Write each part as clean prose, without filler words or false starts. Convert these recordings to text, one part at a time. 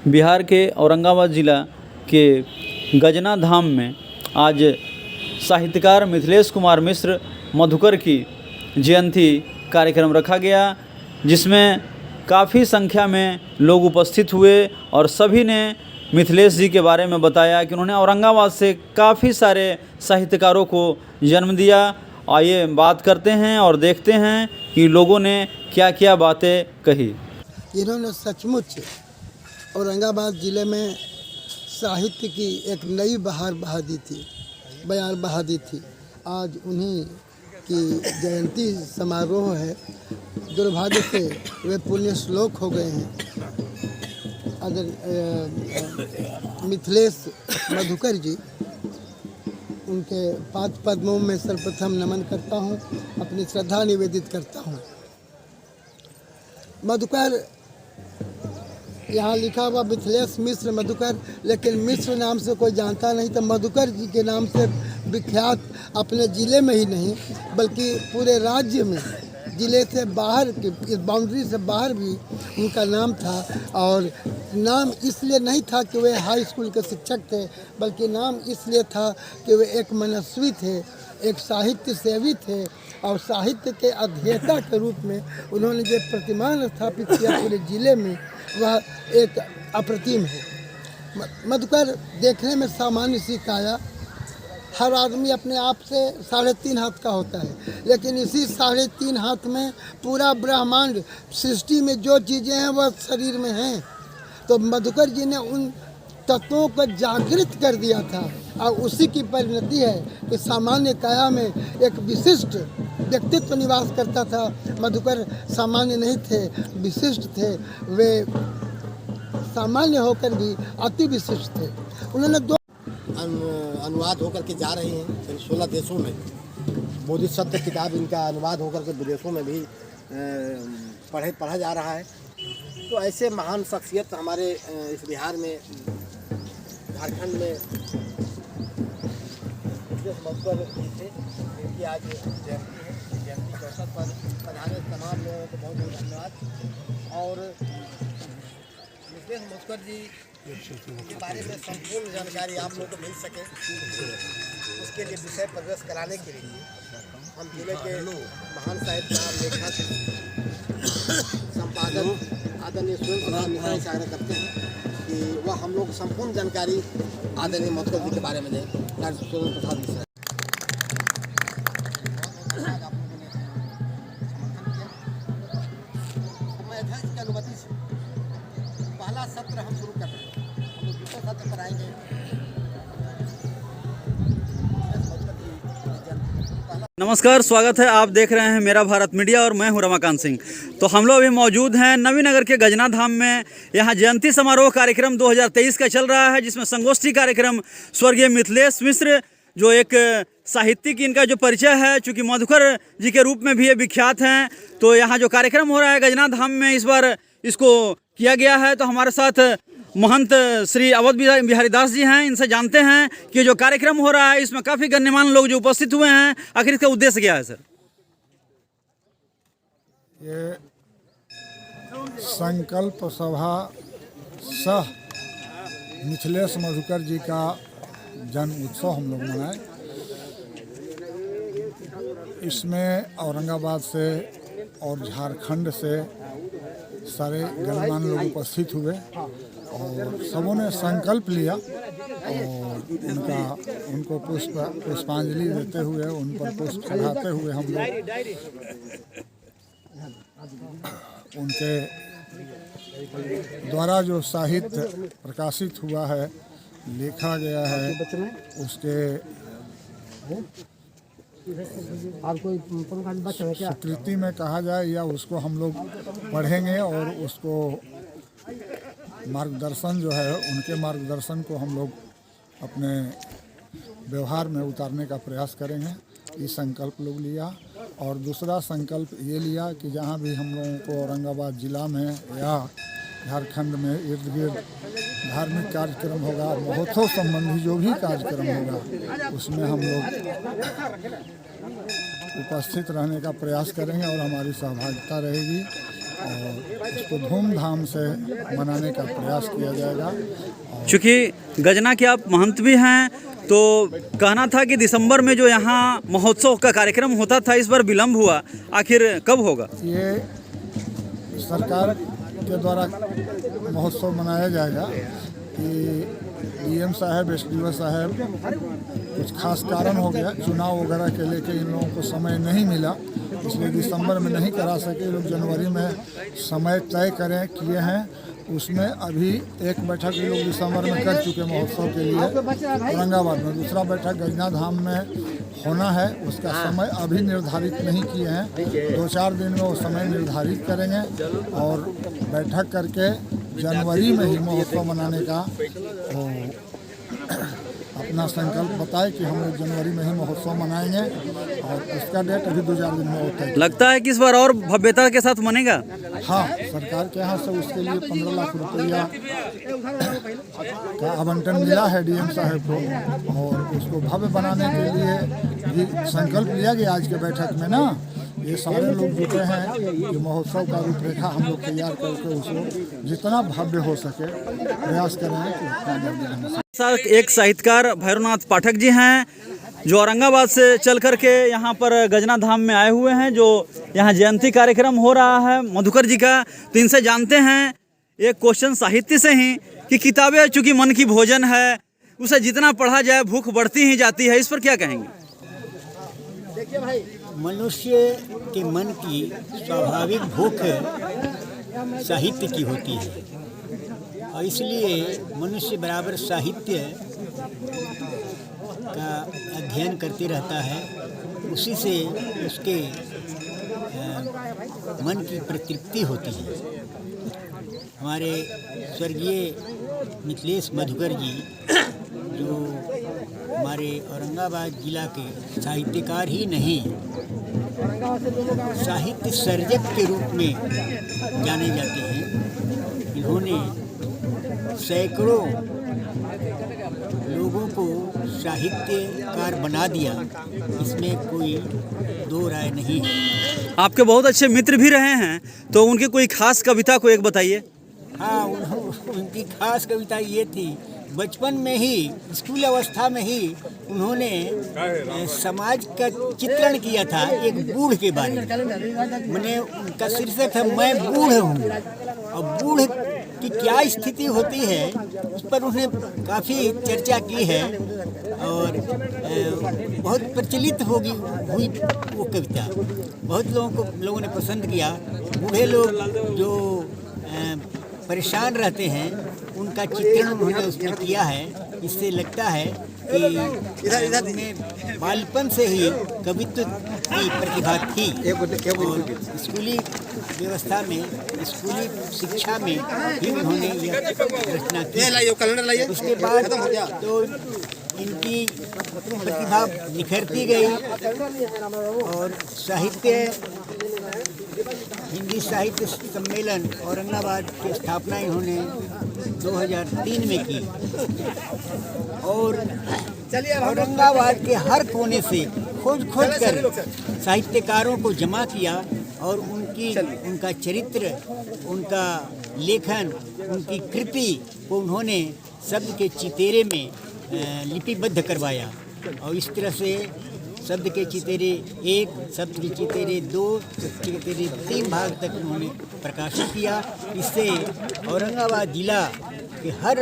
बिहार के औरंगाबाद ज़िला के गजना धाम में आज साहित्यकार मिथिलेश कुमार मिश्र मधुकर की जयंती कार्यक्रम रखा गया, जिसमें काफ़ी संख्या में लोग उपस्थित हुए और सभी ने मिथिलेश जी के बारे में बताया कि उन्होंने औरंगाबाद से काफ़ी सारे साहित्यकारों को जन्म दिया। आइए बात करते हैं और देखते हैं कि लोगों ने क्या क्या बातें कही। इन्होंने सचमुच औरंगाबाद ज़िले में साहित्य की एक नई बहार बहा दी थी। आज उन्हीं की जयंती समारोह है। दुर्भाग्य से वे पुण्य श्लोक हो गए हैं। अगर मिथिलेश मधुकर जी, उनके पाद पद्मों में सर्वप्रथम नमन करता हूँ, अपनी श्रद्धा निवेदित करता हूँ। मधुकर यहाँ लिखा हुआ मिथिलेश मिश्र मधुकर, लेकिन मिश्र नाम से कोई जानता नहीं, तो मधुकर जी के नाम से विख्यात अपने ज़िले में ही नहीं बल्कि पूरे राज्य में, ज़िले से बाहर की इस बाउंड्री से बाहर भी उनका नाम था। और नाम इसलिए नहीं था कि वे हाई स्कूल के शिक्षक थे, बल्कि नाम इसलिए था कि वे एक मनस्वी थे, एक साहित्य सेवी थे और साहित्य के अध्येता के रूप में उन्होंने जो प्रतिमान स्थापित किया पूरे ज़िले में, वह एक अप्रतिम है। मधुकर देखने में सामान्य सी काया, हर आदमी अपने आप से 3.5 हाथ का होता है, लेकिन इसी 3.5 हाथ में पूरा ब्रह्मांड, सृष्टि में जो चीज़ें हैं वह शरीर में हैं। तो मधुकर जी ने उन तत्वों को जागृत कर दिया था और उसी की परिणति है कि सामान्य काया में एक विशिष्ट व्यक्तित्व निवास करता था। मधुकर सामान्य नहीं थे, विशिष्ट थे। वे सामान्य होकर भी अति विशिष्ट थे। उन्होंने दो अनुवाद होकर के जा रहे हैं 16 देशों में। बोधिसत्व किताब इनका अनुवाद होकर के विदेशों में भी पढ़ा जा रहा है। तो ऐसे महान शख्सियत हमारे इस बिहार में, झारखंड में मधुकर जी थे, जिनकी आज जयंती है। जयंती के अवसर पर पधारे तमाम लोगों को बहुत बहुत धन्यवाद। और मिथिलेश मधुकर जी के बारे में संपूर्ण जानकारी आप लोगों को मिल सके, उसके लिए विषय प्रवेश कराने के लिए हम जिले के महान साहित्यकार, लेखक, संपादक आदरणीय सुरेंद्र प्रसाद मिश्रा से आग्रह करते हैं कि वह हम लोग संपूर्ण जानकारी आदरणीय मधुकर जी के बारे में दें। डॉक्टर सुरेंद्र प्रसाद मिश्रा। मैं अध्यक्ष की अनुमति से पहला सत्र हम शुरू कर रहे हैं। हम लोग दूसरे सत्र पर आएंगे। नमस्कार, स्वागत है। आप देख रहे हैं मेरा भारत मीडिया और मैं हूं रमाकांत सिंह। तो हम लोग अभी मौजूद हैं नवीनगर के गजना धाम में। यहाँ जयंती समारोह कार्यक्रम 2023 का चल रहा है, जिसमें संगोष्ठी कार्यक्रम स्वर्गीय मिथिलेश मिश्र, जो एक साहित्यिक, इनका जो परिचय है, चूँकि मधुकर जी के रूप में भी ये विख्यात हैं। तो यहाँ जो कार्यक्रम हो रहा है गजना धाम में, इस बार इसको किया गया है। तो हमारे साथ महंत श्री अवध बिहारी दास जी हैं। इनसे जानते हैं कि जो कार्यक्रम हो रहा है इसमें काफ़ी गण्यमान्य लोग जो उपस्थित हुए हैं, आखिर इसका उद्देश्य क्या है सर? ये संकल्प सभा सह मिथिलेश मधुकर जी का जन्म उत्सव हम लोग मनाए। इसमें औरंगाबाद से और झारखंड से सारे गणमान्य लोग उपस्थित हुए और सबों ने संकल्प लिया और उनको पुष्पांजलि देते हुए, उन पर पुष्प चढ़ाते हुए हम लोग उनके द्वारा जो साहित्य प्रकाशित हुआ है, लिखा गया है, उसके स्वीकृति में कहा जाए या उसको हम लोग पढ़ेंगे और उसको मार्गदर्शन जो है, उनके मार्गदर्शन को हम लोग अपने व्यवहार में उतारने का प्रयास करेंगे। ये संकल्प लोग लिया। और दूसरा संकल्प ये लिया कि जहाँ भी हम लोगों को औरंगाबाद ज़िला में या झारखंड में इर्द गिर्द धार्मिक कार्यक्रम होगा, महोत्सव संबंधी जो भी कार्यक्रम होगा, उसमें हम लोग उपस्थित रहने का प्रयास करेंगे और हमारी सहभागिता रहेगी। और इसको धूमधाम से मनाने का प्रयास किया जाएगा। चूँकि गजना के आप महंत भी हैं, तो कहना था कि दिसंबर में जो यहाँ महोत्सव का कार्यक्रम होता था इस बार विलम्ब हुआ, आखिर कब होगा? ये सरकार के द्वारा महोत्सव मनाया जाएगा कि डीएम साहब, एसडीओ साहब, कुछ खास कारण हो गया, चुनाव वगैरह के लेके इन लोगों को समय नहीं मिला, इसलिए दिसंबर में नहीं करा सके। लोग जनवरी में समय तय किए हैं। उसमें अभी एक बैठक ये लोग दिसंबर में कर चुके महोत्सव के लिए औरंगाबाद में। दूसरा बैठक गजना धाम में होना है, उसका समय अभी निर्धारित नहीं किए हैं। 2-4 दिन में वो समय निर्धारित करेंगे और बैठक करके जनवरी में ही महोत्सव मनाने का अपना संकल्प बताए कि हम लोग जनवरी में ही महोत्सव मनाएंगे और उसका डेट अभी 2-4 दिन में होता है। लगता है कि इस बार और भव्यता के साथ मनेगा? हाँ, सरकार के यहाँ से उसके लिए 15 लाख रुपया का आवंटन मिला है डीएम साहब को और उसको भव्य बनाने के लिए भी संकल्प लिया गया आज के बैठक में ना। ये सारे लोग जुटे हैं कि महोत्सव का रूपरेखा हम लोग तैयार करके उसको जितना भव्य हो सके प्रयास करेंगे कि उतना जल्दी हम सकें। एक साहित्यकार भैरवनाथ पाठक जी हैं जो औरंगाबाद से चल कर के यहाँ पर गजना धाम में आए हुए हैं, जो यहाँ जयंती कार्यक्रम हो रहा है मधुकर जी का। तो इनसे जानते हैं एक क्वेश्चन साहित्य से ही कि किताबें चूँकि मन की भोजन है, उसे जितना पढ़ा जाए भूख बढ़ती ही जाती है, इस पर क्या कहेंगे? देखिए भाई, मनुष्य के मन की स्वाभाविक भूख साहित्य की होती है और इसलिए मनुष्य बराबर साहित्य का अध्ययन करते रहता है। उसी से उसके मन की प्रतृप्ति होती है। हमारे स्वर्गीय मिथिलेश मधुकर जी जो हमारे औरंगाबाद जिला के साहित्यकार ही नहीं, साहित्य सर्जक के रूप में जाने जाते हैं। इन्होंने सैकड़ों लोगों को साहित्यकार बना दिया, इसमें कोई दो राय नहीं है। आपके बहुत अच्छे मित्र भी रहे हैं, तो उनकी कोई खास कविता को एक बताइए। हाँ, उनकी खास कविता ये थी, बचपन में ही, स्कूल अवस्था में ही उन्होंने समाज का चित्रण किया था एक बूढ़ के बारे में। मैंने उनका शीर्षक है मैं बूढ़ हूँ, और बूढ़ की क्या स्थिति होती है उस पर उन्होंने काफ़ी चर्चा की है और बहुत प्रचलित हुई वो कविता। बहुत लोगों ने पसंद किया। बूढ़े लोग जो परेशान रहते हैं उनका चित्रण उन्होंने उसमें किया है। इससे लगता है कि उनमें बालपन से ही कवित्व की प्रतिभा थी और स्कूली व्यवस्था में, स्कूली शिक्षा में ही उन्होंने यह रचना की। उसके बाद तो इनकी प्रतिभा निखरती गई और साहित्य, हिंदी साहित्य सम्मेलन औरंगाबाद की स्थापना इन्होंने 2003 में की और औरंगाबाद के हर कोने से खोज कर साहित्यकारों को जमा किया और उनका चरित्र, उनका लेखन, उनकी कृति को उन्होंने शब्द के चितेरे में लिपिबद्ध करवाया और इस तरह से शब्द के चितेरे 1, शब्द के चितेरे 2, शब्द के चितेरे 3 भाग तक उन्होंने प्रकाशित किया। इससे औरंगाबाद जिला के हर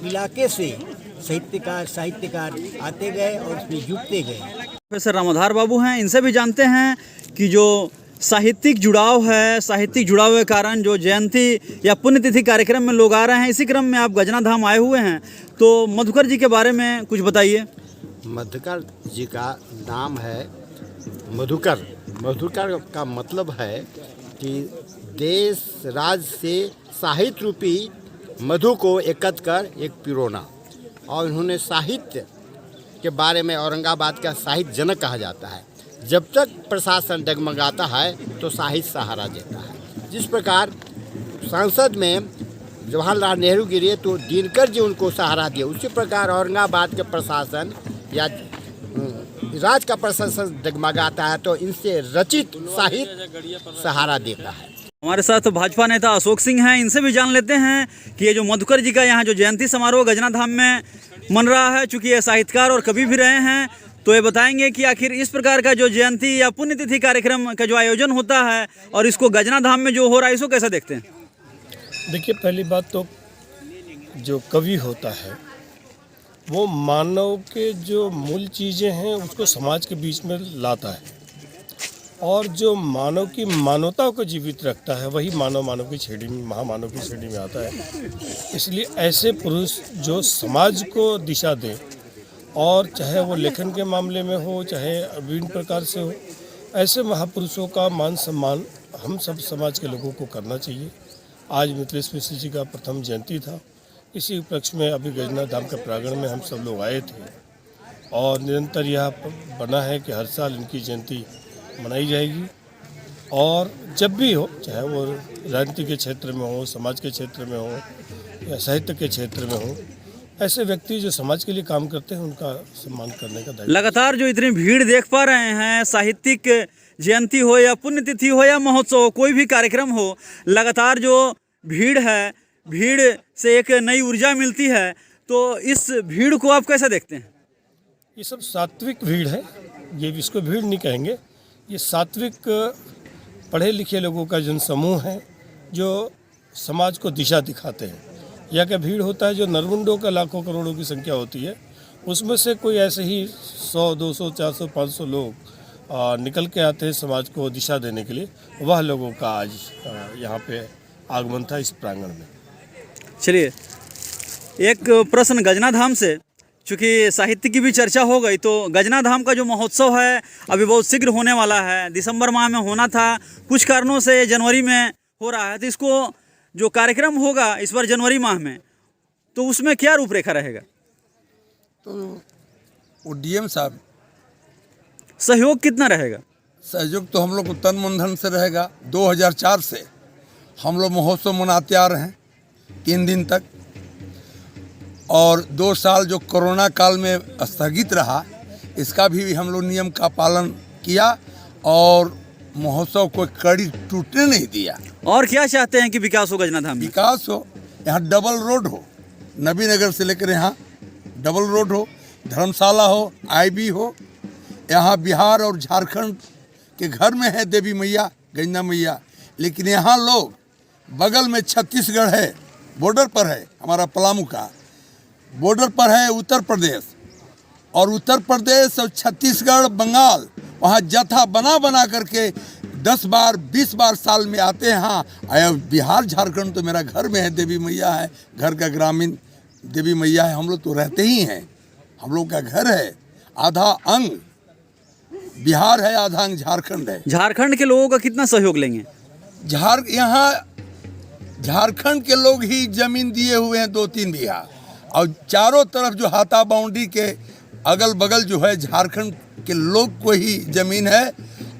इलाके से साहित्यकार आते गए और उसमें जुटते गए। प्रोफेसर रामाधार बाबू हैं, इनसे भी जानते हैं कि जो साहित्यिक जुड़ाव है, साहित्यिक जुड़ाव के कारण जो जयंती या पुण्यतिथि कार्यक्रम में लोग आ रहे हैं, इसी क्रम में आप गजना धाम आए हुए हैं, तो मधुकर जी के बारे में कुछ बताइए। मधुकर जी का नाम है मधुकर। मधुकर का मतलब है कि देश राज से साहित्य रूपी मधु को एकत्र कर एक पिरोना, और इन्होंने साहित्य के बारे में औरंगाबाद का साहित्य जनक कहा जाता है। जब तक प्रशासन डगमगाता है तो साहित्य सहारा देता है। जिस प्रकार संसद में जवाहरलाल नेहरू गिरे तो दिनकर जी उनको सहारा दिए, उसी प्रकार औरंगाबाद के प्रशासन या राज का प्रशासन डगमगाता है तो इनसे रचित साहित्य सहारा देता है। हमारे साथ भाजपा नेता अशोक सिंह हैं, इनसे भी जान लेते हैं कि ये जो मधुकर जी का यहाँ जो जयंती समारोह गजना धाम में मन रहा है, चूँकि ये साहित्यकार और कवि भी रहे हैं, तो ये बताएंगे कि आखिर इस प्रकार का जो जयंती या पुण्यतिथि कार्यक्रम का जो आयोजन होता है और इसको गजना धाम में जो हो रहा है, इसको कैसे देखते हैं? देखिए, पहली बात तो जो कवि होता है वो मानव के जो मूल चीज़ें हैं उसको समाज के बीच में लाता है, और जो मानव की मानवता को जीवित रखता है वही मानव की श्रेणी में, महामानव की श्रेणी में आता है। इसलिए ऐसे पुरुष जो समाज को दिशा दें, और चाहे वो लेखन के मामले में हो, चाहे विभिन्न प्रकार से हो, ऐसे महापुरुषों का मान सम्मान हम सब समाज के लोगों को करना चाहिए। आज मिथिलेश मिश्र जी का प्रथम जयंती था। इसी उपलक्ष्य में अभी गजना धाम के प्रांगण में हम सब लोग आए थे, और निरंतर यह बना है कि हर साल इनकी जयंती मनाई जाएगी। और जब भी हो, चाहे वो राजनीति के क्षेत्र में हो, समाज के क्षेत्र में हो, या साहित्य के क्षेत्र में हो, ऐसे व्यक्ति जो समाज के लिए काम करते हैं उनका सम्मान करने का दायित्व। लगातार जो इतनी भीड़ देख पा रहे हैं, साहित्यिक जयंती हो या पुण्यतिथि हो या महोत्सव हो, कोई भी कार्यक्रम हो, लगातार जो भीड़ है, भीड़ से एक नई ऊर्जा मिलती है, तो इस भीड़ को आप कैसे देखते हैं? ये सब सात्विक भीड़ है, ये इसको भीड़ नहीं कहेंगे, ये सात्विक पढ़े लिखे लोगों का जनसमूह है जो समाज को दिशा दिखाते हैं। यह क्या भीड़ होता है जो नरमुंडों का लाखों करोड़ों की संख्या होती है, उसमें से कोई ऐसे ही 100, 200, 400, 500 लोग निकल के आते हैं समाज को दिशा देने के लिए। वह लोगों का आज यहाँ पे आगमन था इस प्रांगण में। चलिए, एक प्रश्न गजना धाम से, चूँकि साहित्य की भी चर्चा हो गई, तो गजना धाम का जो महोत्सव है अभी बहुत शीघ्र होने वाला है। दिसंबर माह में होना था, कुछ कारणों से जनवरी में हो रहा है, तो इसको जो कार्यक्रम होगा इस बार जनवरी माह में, तो उसमें क्या रूपरेखा रहेगा? तो वो डीएम साहब, सहयोग कितना रहेगा? सहयोग तो हम लोग को तन मन धन से रहेगा। 2004 से हम लोग महोत्सव मनाते आ रहे हैं 3 दिन तक, और 2 साल जो कोरोना काल में स्थगित रहा, इसका भी हम लोग नियम का पालन किया और महोत्सव को कड़ी टूटने नहीं दिया। और क्या चाहते हैं कि विकास हो गजना धाम में? विकास हो, यहाँ डबल रोड हो, नबीनगर से लेकर यहाँ डबल रोड हो, धर्मशाला हो, आईबी हो। यहाँ बिहार और झारखंड के घर में है देवी मैया, गजना मैया, लेकिन यहाँ लोग बगल में छत्तीसगढ़ है, बॉर्डर पर है, हमारा पलामू का बॉर्डर पर है उत्तर प्रदेश, और उत्तर प्रदेश और छत्तीसगढ़, बंगाल, वहाँ जत्था बना करके 10 बार 20 बार साल में आते हैं। हाँ, बिहार झारखंड तो मेरा घर में है, देवी मैया है, घर का ग्रामीण देवी मैया है, हम लोग तो रहते ही हैं, हम लोग का घर है। आधा अंग बिहार है, आधा अंग झारखंड है। झारखंड के लोगों का कितना सहयोग लेंगे? यहाँ झारखंड के लोग ही जमीन दिए हुए हैं 2-3 बीघा, और चारों तरफ जो हाथा बाउंड्री के अगल बगल जो है झारखंड के लोग को ही जमीन है,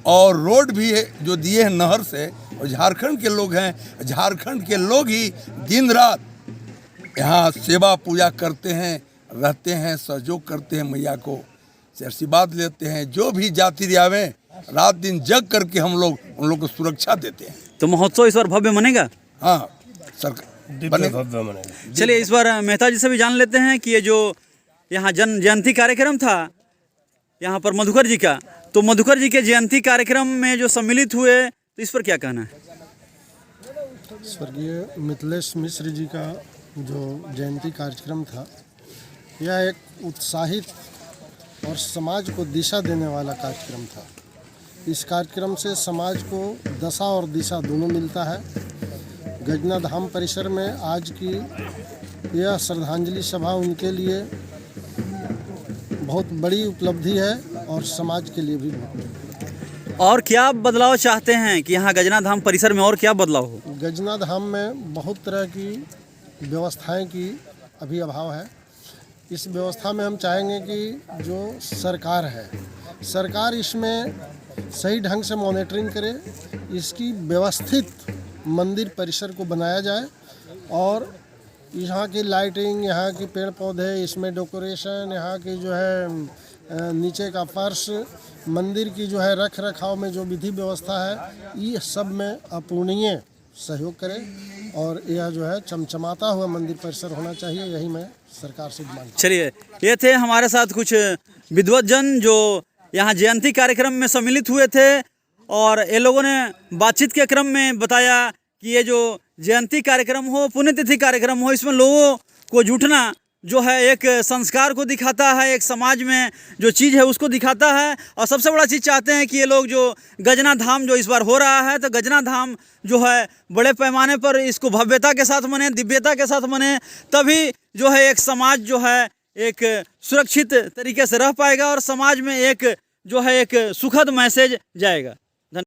और रोड भी है जो दिए हैं नहर से, और झारखंड के लोग हैं। झारखंड के लोग ही दिन रात यहाँ सेवा पूजा करते हैं, रहते हैं, सहयोग करते हैं, मैया को से आशीर्वाद लेते हैं। जो भी जाति आवे, रात दिन जग करके हम लोग उन लोग को सुरक्षा देते हैं। तो महोत्सव इस बार भव्य मनेगा? हाँ, सरकार भव्य मनेगा। चलिए, इस बार मेहता जी से भी जान लेते हैं कि ये जो यहाँ जयंती कार्यक्रम था यहाँ पर मधुकर जी का, तो मधुकर जी के जयंती कार्यक्रम में जो सम्मिलित हुए, तो इस पर क्या कहना है? स्वर्गीय मिथिलेश मिश्र जी का जो जयंती कार्यक्रम था, यह एक उत्साहित और समाज को दिशा देने वाला कार्यक्रम था। इस कार्यक्रम से समाज को दशा और दिशा दोनों मिलता है। गजना धाम परिसर में आज की यह श्रद्धांजलि सभा उनके लिए बहुत बड़ी उपलब्धि है, और समाज के लिए भी बहुत। और क्या बदलाव चाहते हैं कि यहाँ गजना धाम परिसर में और क्या बदलाव हो? गजना धाम में बहुत तरह की व्यवस्थाएं की अभी अभाव है। इस व्यवस्था में हम चाहेंगे कि जो सरकार है, सरकार इसमें सही ढंग से मॉनिटरिंग करे, इसकी व्यवस्थित मंदिर परिसर को बनाया जाए, और यहाँ की लाइटिंग, यहाँ के पेड़ पौधे, इसमें डेकोरेशन, यहाँ की जो है नीचे का फर्श, मंदिर की जो है रख रखाव में जो विधि व्यवस्था है, ये सब में अपूर्णीय सहयोग करें और यह जो है चमचमाता हुआ मंदिर परिसर होना चाहिए, यही मैं सरकार से मांग। चलिए, ये थे हमारे साथ कुछ विद्वज्जन जो यहाँ जयंती कार्यक्रम में सम्मिलित हुए थे और ये लोगों ने बातचीत के क्रम में बताया कि ये जो जयंती कार्यक्रम हो, पुण्यतिथि कार्यक्रम हो, इसमें लोगों को जुटना जो है एक संस्कार को दिखाता है, एक समाज में जो चीज़ है उसको दिखाता है। और सबसे बड़ा चीज़ चाहते हैं कि ये लोग जो गजना धाम जो इस बार हो रहा है, तो गजना धाम जो है बड़े पैमाने पर इसको भव्यता के साथ मने, दिव्यता के साथ मने, तभी जो है एक समाज जो है एक सुरक्षित तरीके से रह पाएगा और समाज में एक जो है एक सुखद मैसेज जाएगा।